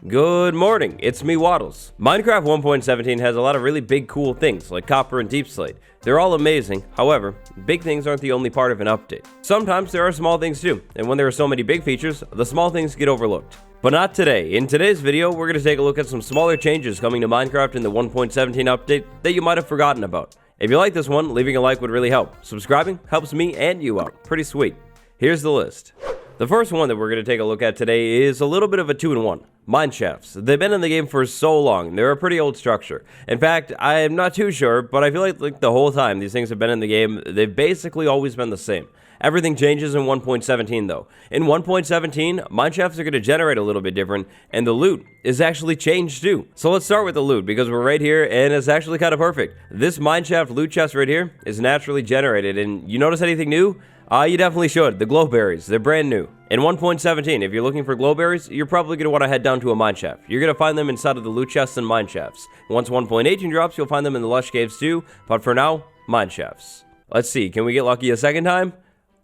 Good morning, it's me Waddles. Minecraft 1.17 has a lot of really big cool things like copper and deepslate. They're all amazing, however, big things aren't the only part of an update. Sometimes there are small things too, and when there are so many big features, the small things get overlooked. But not today. In today's video, we're going to take a look at some smaller changes coming to Minecraft in the 1.17 update that you might have forgotten about. If you like this one, leaving a like would really help. Subscribing helps me and you out. Pretty sweet. Here's the list. The first one that we're going to take a look at today is a little bit of a 2-in-1. Mineshafts. They've been in the game for so long. They're a pretty old structure. In fact, I'm not too sure, but I feel like the whole time these things have been in the game, they've basically always been the same. Everything changes in 1.17 though. In 1.17, mineshafts are going to generate a little bit different, and the loot is actually changed too. So let's start with the loot, because we're right here, and it's actually kind of perfect. This mineshaft loot chest right here is naturally generated, and you notice anything new? You definitely should. The glowberries, they're brand new. In 1.17, if you're looking for glowberries, you're probably going to want to head down to a mineshaft. You're going to find them inside of the loot chests and mineshafts. Once 1.18 drops, you'll find them in the lush caves too, but for now, mineshafts. Let's see, can we get lucky a second time?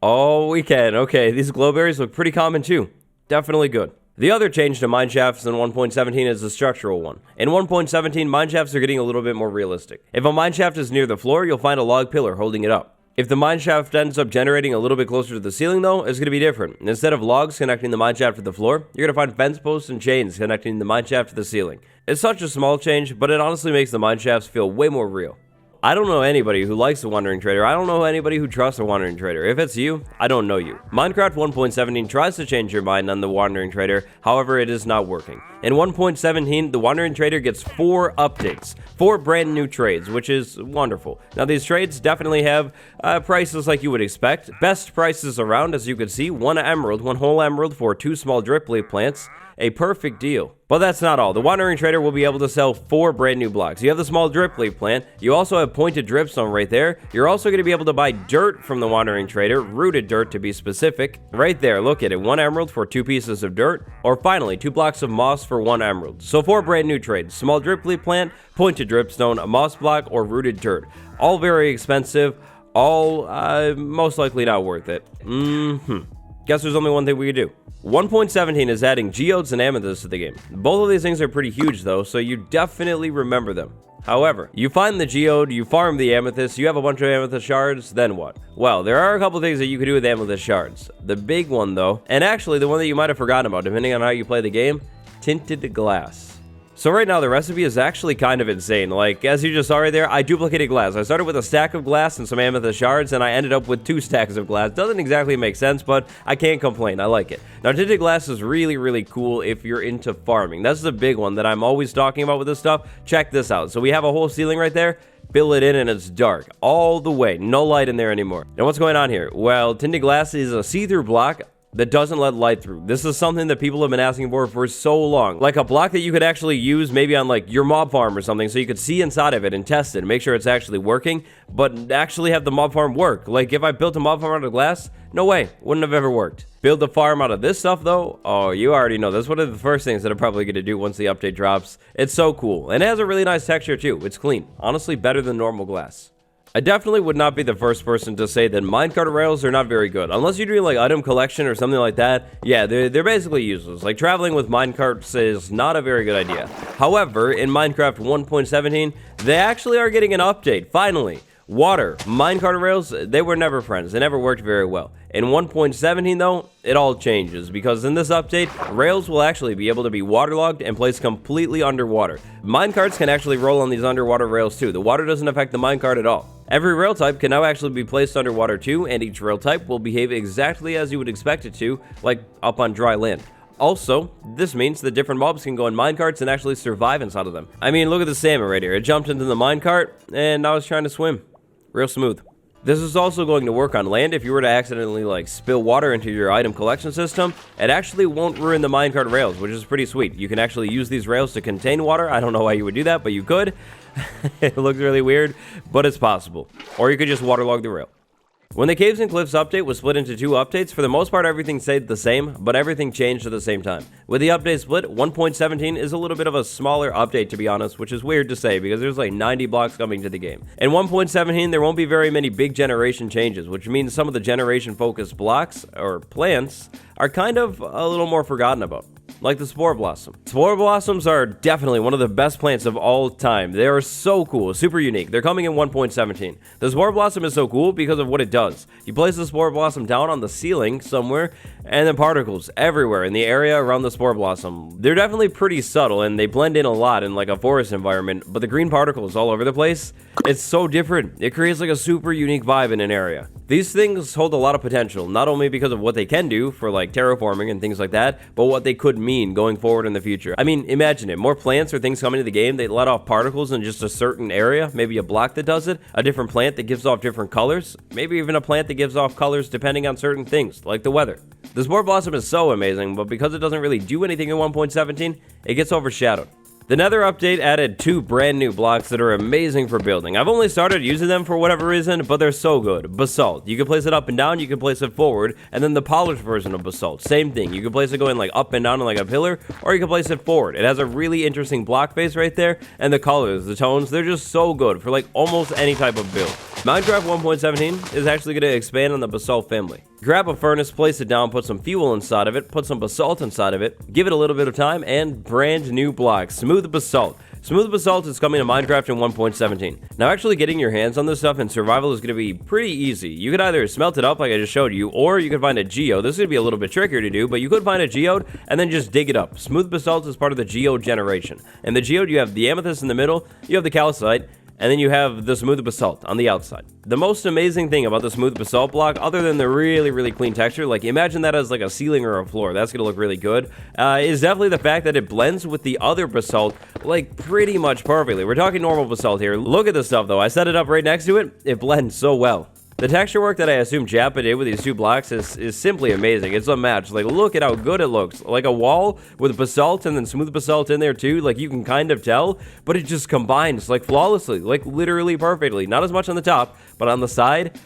Oh, we can. Okay, these glowberries look pretty common too. Definitely good. The other change to mineshafts in 1.17 is the structural one. In 1.17, mineshafts are getting a little bit more realistic. If a mineshaft is near the floor, you'll find a log pillar holding it up. If the mineshaft ends up generating a little bit closer to the ceiling though, it's going to be different. Instead of logs connecting the mineshaft to the floor, you're going to find fence posts and chains connecting the mineshaft to the ceiling. It's such a small change, but it honestly makes the mineshafts feel way more real. I don't know anybody who likes the Wandering Trader. I don't know anybody who trusts a Wandering Trader. If it's you, I don't know you. Minecraft 1.17 tries to change your mind on the Wandering Trader, however, it is not working. In 1.17, the Wandering Trader gets 4 updates, 4 brand new trades, which is wonderful. Now, these trades definitely have prices like you would expect. Best prices around, as you can see, 1 emerald, 1 whole emerald for 2 small drip leaf plants. A perfect deal. But that's not all. The Wandering Trader will be able to sell 4 brand new blocks. You have the small drip leaf plant. You also have pointed dripstone right there. You're also going to be able to buy dirt from the Wandering Trader, rooted dirt to be specific. Right there, look at it. 1 emerald for 2 pieces of dirt. Or finally, 2 blocks of moss for 1 emerald. So 4 brand new trades. Small drip leaf plant, pointed dripstone, a moss block, or rooted dirt. All very expensive. All most likely not worth it. Guess there's only one thing we could do. 1.17 is adding geodes and amethysts to the game. Both of these things are pretty huge though, so you definitely remember them. However, you find the geode, you farm the amethyst, you have a bunch of amethyst shards, then what? Well, there are a couple things that you could do with amethyst shards. The big one though, and actually the one that you might have forgotten about depending on how you play the game, Tinted The Glass. So right now, the recipe is actually kind of insane. Like, as you just saw right there, I duplicated glass. I started with a stack of glass and some amethyst shards, and I ended up with 2 stacks of glass. Doesn't exactly make sense, but I can't complain. I like it. Now, tinted glass is really, really cool if you're into farming. That's the big one that I'm always talking about with this stuff. Check this out. So we have a whole ceiling right there. Fill it in and it's dark all the way. No light in there anymore. Now, what's going on here? Well, tinted glass is a see-through block that doesn't let light through. This is something that people have been asking for so long. Like a block that you could actually use maybe on like your mob farm or something, so you could see inside of it and test it and make sure it's actually working, but actually have the mob farm work. Like if I built a mob farm out of glass, no way, wouldn't have ever worked. Build the farm out of this stuff though, oh, you already know. That's one of the first things that I'm probably going to do once the update drops. It's so cool, and it has a really nice texture too. It's clean. Honestly, better than normal glass. I definitely would not be the first person to say that minecart rails are not very good. Unless you're doing like item collection or something like that, yeah, they're basically useless. Like traveling with minecarts is not a very good idea. However, in Minecraft 1.17, they actually are getting an update, finally. Water, minecart rails, they were never friends. They never worked very well. In 1.17 though, it all changes because in this update, rails will actually be able to be waterlogged and placed completely underwater. Minecarts can actually roll on these underwater rails too. The water doesn't affect the minecart at all. Every rail type can now actually be placed underwater too, and each rail type will behave exactly as you would expect it to, like up on dry land. Also, this means that different mobs can go in minecarts and actually survive inside of them. I mean, look at the salmon right here. It jumped into the minecart, and now it's trying to swim. Real smooth. This is also going to work on land. If you were to accidentally like spill water into your item collection system, it actually won't ruin the minecart rails, which is pretty sweet. You can actually use these rails to contain water. I don't know why you would do that, but you could. It looks really weird, but it's possible. Or you could just waterlog the rail. When the Caves and Cliffs update was split into 2 updates, for the most part everything stayed the same, but everything changed at the same time. With the update split, 1.17 is a little bit of a smaller update to be honest, which is weird to say because there's like 90 blocks coming to the game. In 1.17 there won't be very many big generation changes, which means some of the generation focused blocks, or plants, are kind of a little more forgotten about. like the Spore Blossom. Spore Blossoms are definitely one of the best plants of all time. They are so cool, super unique. They're coming in 1.17. The Spore Blossom is so cool because of what it does. You place the Spore Blossom down on the ceiling somewhere, and then particles everywhere in the area around the Spore Blossom. They're definitely pretty subtle, and they blend in a lot in like a forest environment, but the green particles all over the place, it's so different. It creates like a super unique vibe in an area. These things hold a lot of potential, not only because of what they can do for like terraforming and things like that, but what they could mean going forward in the future. I mean, imagine it. More plants or things coming to the game, they let off particles in just a certain area, maybe a block that does it, a different plant that gives off different colors, maybe even a plant that gives off colors depending on certain things, like the weather. The Spore Blossom is so amazing, but because it doesn't really do anything in 1.17, it gets overshadowed. The Nether update added 2 brand new blocks that are amazing for building. I've only started using them for whatever reason, but they're so good. Basalt. You can place it up and down, you can place it forward, and then the polished version of Basalt. Same thing. You can place it going like up and down on like a pillar, or you can place it forward. It has a really interesting block face right there, and the colors, the tones, they're just so good for like almost any type of build. Minecraft 1.17 is actually going to expand on the Basalt family. Grab a furnace, place it down, put some fuel inside of it, put some basalt inside of it, give it a little bit of time, and brand new blocks. Smooth Basalt. Smooth Basalt is coming to Minecraft in 1.17. Now, actually getting your hands on this stuff in survival is going to be pretty easy. You could either smelt it up like I just showed you, or you could find a geode. This is going to be a little bit trickier to do, but you could find a geode and then just dig it up. Smooth Basalt is part of the geode generation. In the geode, you have the amethyst in the middle, you have the calcite, and then you have the smooth basalt on the outside. The most amazing thing about the smooth basalt block, other than the really clean texture, like imagine that as like a ceiling or a floor, that's gonna look really good, is definitely the fact that it blends with the other basalt like pretty much perfectly. We're talking normal basalt here. Look at this stuff though. I set it up right next to it. It blends so well. The texture work that I assume Jappa did with these 2 blocks is simply amazing. It's unmatched. Like, look at how good it looks. Like a wall with basalt and then smooth basalt in there too. Like, you can kind of tell, but it just combines like flawlessly, like literally perfectly. Not as much on the top, but on the side,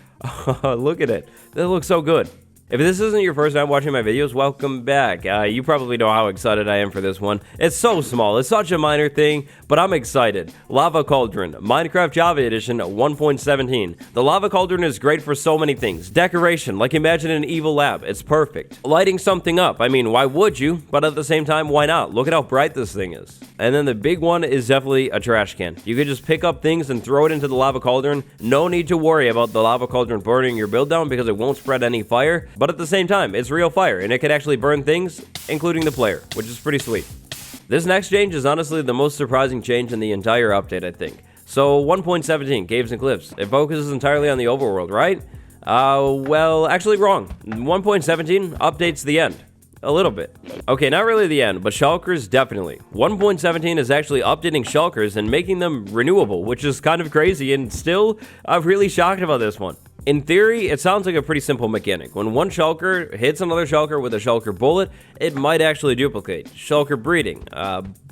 look at it. That looks so good. If this isn't your first time watching my videos, welcome back. You probably know how excited I am for this one. It's so small, it's such a minor thing, but I'm excited. Lava Cauldron, Minecraft Java Edition 1.17. The Lava Cauldron is great for so many things. Decoration, like imagine an evil lab, it's perfect. Lighting something up, I mean, why would you? But at the same time, why not? Look at how bright this thing is. And then the big one is definitely a trash can. You could just pick up things and throw it into the Lava Cauldron. No need to worry about the Lava Cauldron burning your build down because it won't spread any fire. But at the same time, it's real fire, and it can actually burn things, including the player, which is pretty sweet. This next change is honestly the most surprising change in the entire update, I think. So 1.17, Caves and Cliffs. It focuses entirely on the overworld, right? Well, actually wrong. 1.17 updates the end. A little bit. Okay, not really the end, but Shulkers definitely. 1.17 is actually updating Shulkers and making them renewable, which is kind of crazy, and still, I'm really shocked about this one. In theory, it sounds like a pretty simple mechanic. When one shulker hits another shulker with a shulker bullet, it might actually duplicate. Shulker breeding,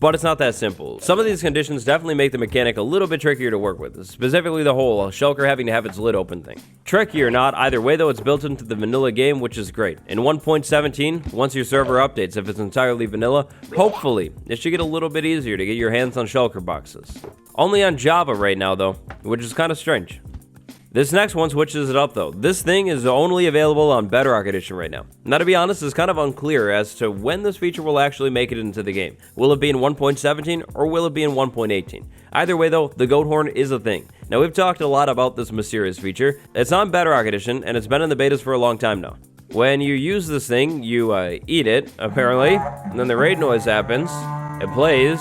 but it's not that simple. Some of these conditions definitely make the mechanic a little bit trickier to work with, specifically the whole shulker having to have its lid open thing. Tricky or not, either way though, it's built into the vanilla game, which is great. In 1.17, once your server updates, if it's entirely vanilla, hopefully, it should get a little bit easier to get your hands on shulker boxes. Only on Java right now though, which is kind of strange. This next one switches it up though. This thing is only available on Bedrock Edition right now. Now to be honest, it's kind of unclear as to when this feature will actually make it into the game. Will it be in 1.17 or will it be in 1.18? Either way though, the goat horn is a thing. Now we've talked a lot about this mysterious feature. It's on Bedrock Edition and it's been in the betas for a long time now. When you use this thing, you eat it, apparently, and then the raid noise happens, it plays,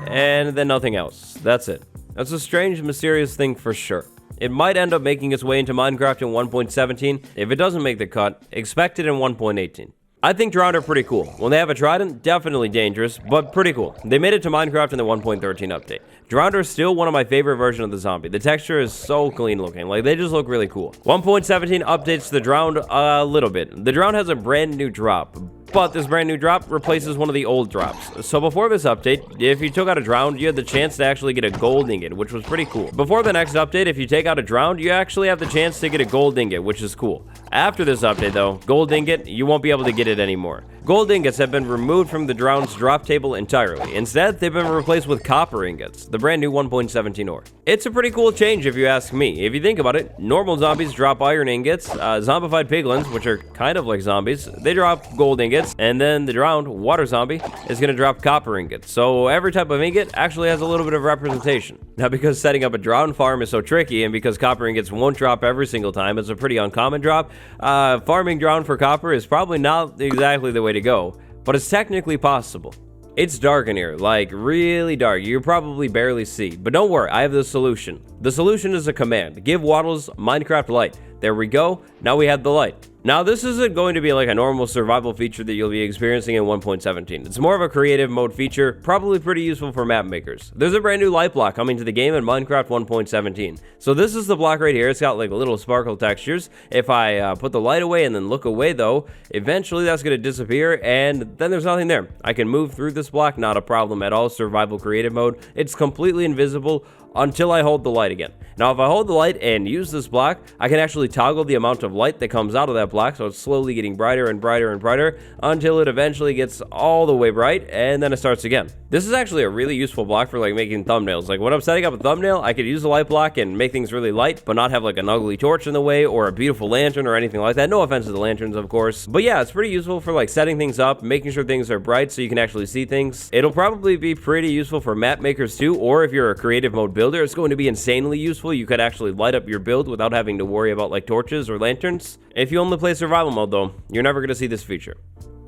and then nothing else. That's it. That's a strange, mysterious thing for sure. It might end up making its way into Minecraft in 1.17. If it doesn't make the cut, expect it in 1.18. I think drowned are pretty cool. When they have a trident, definitely dangerous, but pretty cool. They made it to Minecraft in the 1.13 update. Drowned are still one of my favorite versions of the zombie. The texture is so clean looking, like they just look really cool. 1.17 updates the drowned a little bit. The drowned has a brand new drop, but this brand new drop replaces one of the old drops. So before this update, if you took out a drowned, you had the chance to actually get a gold ingot, which was pretty cool. Before the next update, if you take out a drowned, you actually have the chance to get a gold ingot, which is cool. After this update though, gold ingot, you won't be able to get it anymore. Gold ingots have been removed from the drown's drop table entirely. Instead, they've been replaced with copper ingots, the brand new 1.17 ore. It's a pretty cool change if you ask me. If you think about it, normal zombies drop iron ingots, zombified piglins, which are kind of like zombies, they drop gold ingots, and then the drowned water zombie is going to drop copper ingots. So every type of ingot actually has a little bit of representation. Now, because setting up a drowned farm is so tricky, and because copper ingots won't drop every single time, it's a pretty uncommon drop, farming drowned for copper is probably not exactly the way to go, but it's technically possible. It's dark in here, like really dark. You probably barely see, but don't worry, I have the solution. The solution is a command. Give Waddles Minecraft light. There we go. Now we have the light. Now, this isn't going to be like a normal survival feature that you'll be experiencing in 1.17. It's more of a creative mode feature, probably pretty useful for map makers. There's a brand new light block coming to the game in Minecraft 1.17. So this is the block right here. It's got like little sparkle textures. If I put the light away and then look away though, eventually that's going to disappear and then there's nothing there. I can move through this block, not a problem at all. Survival creative mode. It's completely invisible until I hold the light again. Now, if I hold the light and use this block, I can actually toggle the amount of light that comes out of that block, so it's slowly getting brighter and brighter and brighter until it eventually gets all the way bright, and then it starts again. This is actually a really useful block for like making thumbnails. Like when I'm setting up a thumbnail, I could use the light block and make things really light, but not have like an ugly torch in the way or a beautiful lantern or anything like that. No offense to the lanterns, of course. But yeah, it's pretty useful for like setting things up, making sure things are bright so you can actually see things. It'll probably be pretty useful for map makers too, or if you're a creative mode builder, it's going to be insanely useful. You could actually light up your build without having to worry about like torches or lanterns. If you only play survival mode though, you're never going to see this feature.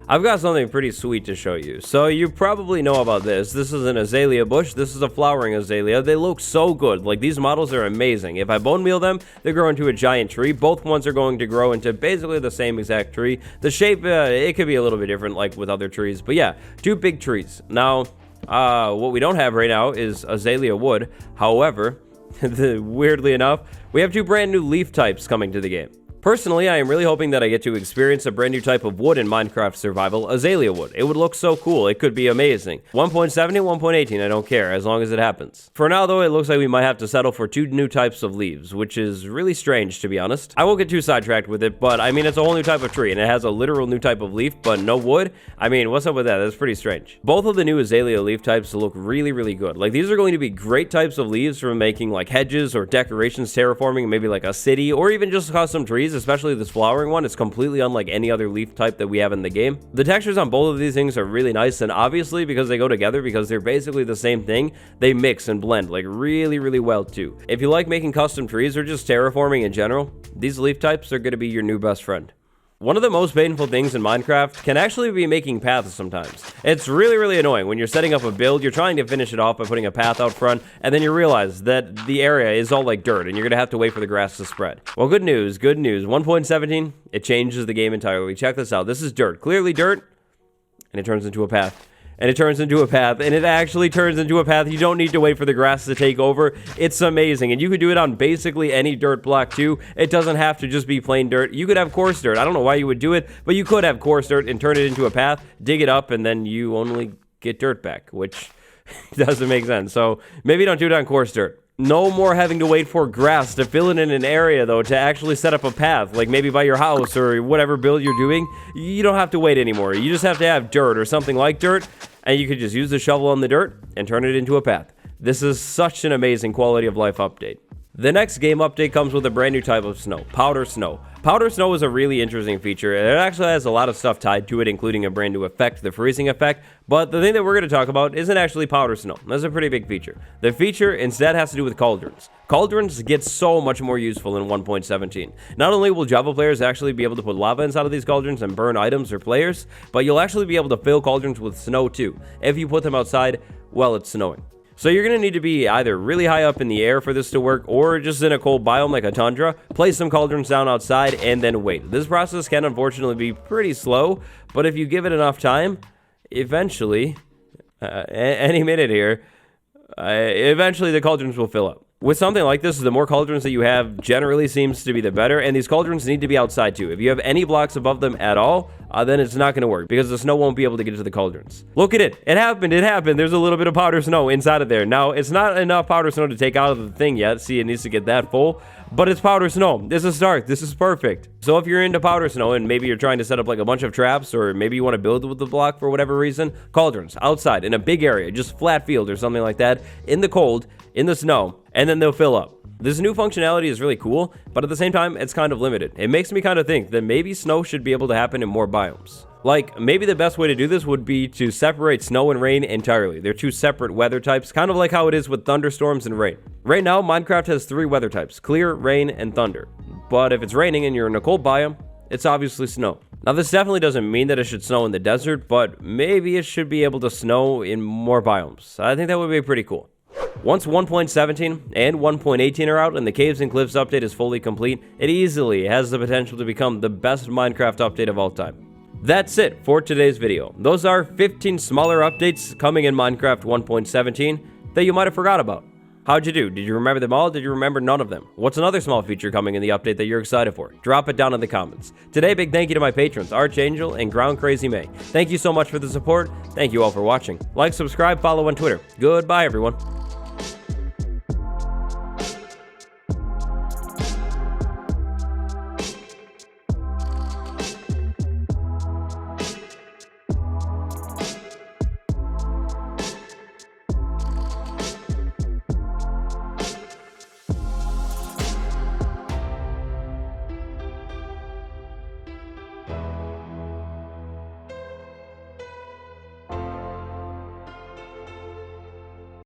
I've got something pretty sweet to show you. So you probably know about this. This is an azalea bush. This is a flowering azalea. They look so good. Like these models are amazing. If I bone meal them, they grow into a giant tree. Both ones are going to grow into basically the same exact tree. The shape, it could be a little bit different like with other trees. But yeah, two big trees. Now, what we don't have right now is azalea wood. However, weirdly enough, we have two brand new leaf types coming to the game. Personally, I am really hoping that I get to experience a brand new type of wood in Minecraft Survival, Azalea wood. It would look so cool. It could be amazing. 1.70, 1.18, I don't care, as long as it happens. For now, though, it looks like we might have to settle for two new types of leaves, which is really strange, to be honest. I won't get too sidetracked with it, but I mean, it's a whole new type of tree, and it has a literal new type of leaf, but no wood. I mean, what's up with that? That's pretty strange. Both of the new Azalea leaf types look really, really good. Like, these are going to be great types of leaves for making, like, hedges or decorations, terraforming, maybe like a city, or even just custom trees. Especially this flowering one, it's completely unlike any other leaf type that we have in the game. The textures on both of these things are really nice, and obviously because they go together, because they're basically the same thing, they mix and blend like really, really well too. If you like making custom trees or just terraforming in general, these leaf types are going to be your new best friend. One of the most painful things in Minecraft can actually be making paths sometimes. It's really, really annoying when you're setting up a build, you're trying to finish it off by putting a path out front, and then you realize that the area is all like dirt, and you're gonna have to wait for the grass to spread. Well, good news, good news. 1.17, it changes the game entirely. Check this out. This is dirt, clearly dirt, and it turns into a path. And it turns into a path, and it actually turns into a path. You don't need to wait for the grass to take over. It's amazing, and you could do it on basically any dirt block too. It doesn't have to just be plain dirt. You could have coarse dirt. I don't know why you would do it, but you could have coarse dirt and turn it into a path, dig it up, and then you only get dirt back, which doesn't make sense. So maybe don't do it on coarse dirt. No more having to wait for grass to fill it in an area, though, to actually set up a path, like maybe by your house or whatever build you're doing. You don't have to wait anymore. You just have to have dirt or something like dirt, and you could just use the shovel on the dirt and turn it into a path. This is such an amazing quality of life update. The next game update comes with a brand new type of snow, powder snow. Powder snow is a really interesting feature. It actually has a lot of stuff tied to it, including a brand new effect, the freezing effect. But the thing that we're going to talk about isn't actually powder snow. That's a pretty big feature. The feature instead has to do with cauldrons. Cauldrons get so much more useful in 1.17. Not only will Java players actually be able to put lava inside of these cauldrons and burn items or players, but you'll actually be able to fill cauldrons with snow too, if you put them outside while it's snowing. So you're going to need to be either really high up in the air for this to work, or just in a cold biome like a tundra, place some cauldrons down outside, and then wait. This process can unfortunately be pretty slow, but if you give it enough time, eventually, any minute here, eventually the cauldrons will fill up. With something like this, the more cauldrons that you have generally seems to be the better, and these cauldrons need to be outside too. If you have any blocks above them at all, then it's not going to work because the snow won't be able to get to the cauldrons. Look at it. It happened. There's a little bit of powder snow inside of there. Now, it's not enough powder snow to take out of the thing yet. See, it needs to get that full, but it's powder snow. This is a start. This is perfect. So if you're into powder snow and maybe you're trying to set up like a bunch of traps, or maybe you want to build with the block for whatever reason, cauldrons outside in a big area, just flat field or something like that, in the cold, in the snow, and then they'll fill up. This new functionality is really cool, but at the same time, it's kind of limited. It makes me kind of think that maybe snow should be able to happen in more biomes. Like, maybe the best way to do this would be to separate snow and rain entirely. They're two separate weather types, kind of like how it is with thunderstorms and rain. Right now, Minecraft has 3 weather types: clear, rain, and thunder. But if it's raining and you're in a cold biome, it's obviously snow. Now, this definitely doesn't mean that it should snow in the desert, but maybe it should be able to snow in more biomes. I think that would be pretty cool. Once 1.17 and 1.18 are out and the Caves and Cliffs update is fully complete, it easily has the potential to become the best Minecraft update of all time. That's it for today's video. Those are 15 smaller updates coming in Minecraft 1.17 that you might have forgot about. How'd you do? Did you remember them all? Did you remember none of them? What's another small feature coming in the update that you're excited for? Drop it down in the comments. Today, big thank you to my patrons, Archangel and Ground Crazy May. Thank you so much for the support. Thank you all for watching. Like, subscribe, follow on Twitter. Goodbye, everyone.